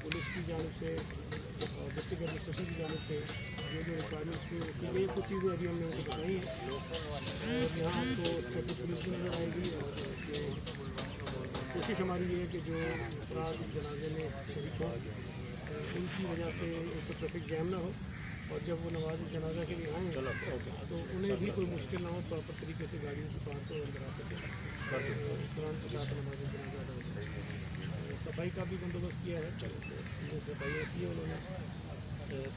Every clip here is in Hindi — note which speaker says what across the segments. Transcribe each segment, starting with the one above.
Speaker 1: पुलिस की जानिब से और डिस्ट्रिक्ट एडमिनिस्ट्रेशन की जानिब से जो रिक्वायरमेंट्स थी उसके लिए कुछ चीज़ें अभी हमने उनको बताई हैं। और यहाँ आपको ट्रैफिक पुलिस भी नजर आएगी। और जो कोशिश हमारी ये है कि जो अफराद जनाजे में शरीक हों उनकी वजह से एक तो ट्रैफिक जैम ना हो, और जब वो नमाज जनाजा के लिए आएँ तो उन्हें भी कोई मुश्किल ना हो, प्रॉपर तरीके से गाड़ियों से पार को अंदर आ सके। कुरान के साथ नमाज जनाजा अदा होता है। सफाई का भी बंदोबस्त किया है, चीज़ें सफाई की है उन्होंने,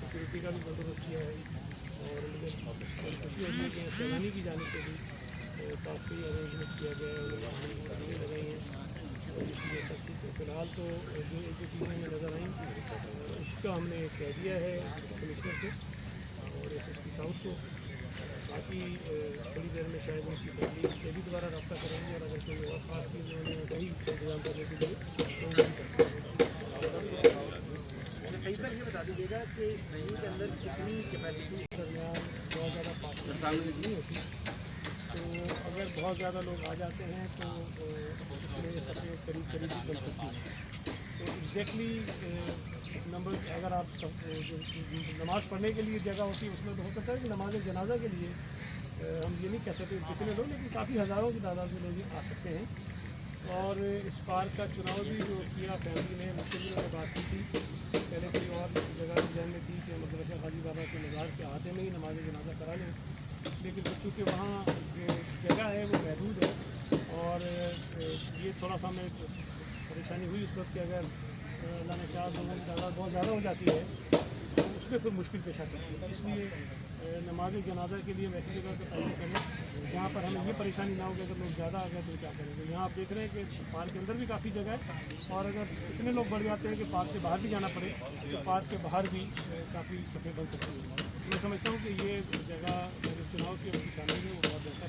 Speaker 1: सिक्योरिटी का भी बंदोबस्त किया है। और मुझे खुशी होती है कि सैलानी की जाने से भी काफ़ी अरेंजमेंट किया गया है, उन्होंने सब्जियाँ लगाई हैं। और इसलिए सब चीज़ फ़िलहाल तो जो एक दो चीज़ें हमें नज़र आई उसका हमने कह दिया है कमिश्नर से और एसएसपी साउथ को। बाकी थोड़ी देर में शायद उनकी फैमिली से भी दोबारा रब्ता करेंगे, और अगर कोई और खास चीज़ उन्होंने वही इंतजाम करने के लिए तो वो भी करेंगे।
Speaker 2: ये बता दीजिएगा कि ट्रेन के अंदर कितनी कैपेसिटी
Speaker 1: दरमियान बहुत ज़्यादा पार्किंग नहीं होती, तो अगर बहुत ज़्यादा लोग आ जाते हैं तो उसमें सफ़े करीब करीब बन सकती है। तो एग्जैक्टली नंबर अगर आप सब जो नमाज़ पढ़ने के लिए जगह होती है उसमें तो हो सकता है कि नमाज जनाजा के लिए हम ये नहीं कह सकते कितने लोग, लेकिन काफ़ी हज़ारों की तादाद में लोग आ सकते हैं। और इस पार्क का चुनाव भी जो किया फैमिली ने, मुझसे भी उन्होंने बात की थी। पहले कोई और जगह जहन में थी कि मदरसा खाजी बाबा के मज़ार के अहाते में ही नमाज जनाजा करा लें, लेकिन चूँकि वहाँ जगह है वो महदूद है। और ये थोड़ा सा हमें परेशानी हुई उस वक्त कि अगर अल्लाह ने चाह लोगों की तादाद बहुत ज़्यादा हो जाती है तो उसमें फिर मुश्किल पेश आ सकती है। इसलिए नमाज जनाजा के लिए वैसी जगह का तय करना जहाँ पर हमें ये परेशानी ना हो कि अगर लोग ज़्यादा आ गए तो क्या करेंगे। यहाँ आप देख रहे हैं कि पार्क के अंदर भी काफ़ी जगह है, और अगर इतने लोग बढ़ जाते हैं कि पार्क से बाहर भी जाना पड़े तो पार्क के बाहर भी काफ़ी सफ़े बन सकती है। मैं समझता हूँ कि ये जगह चुनाव की शामिल है वो बहुत बेहतर है।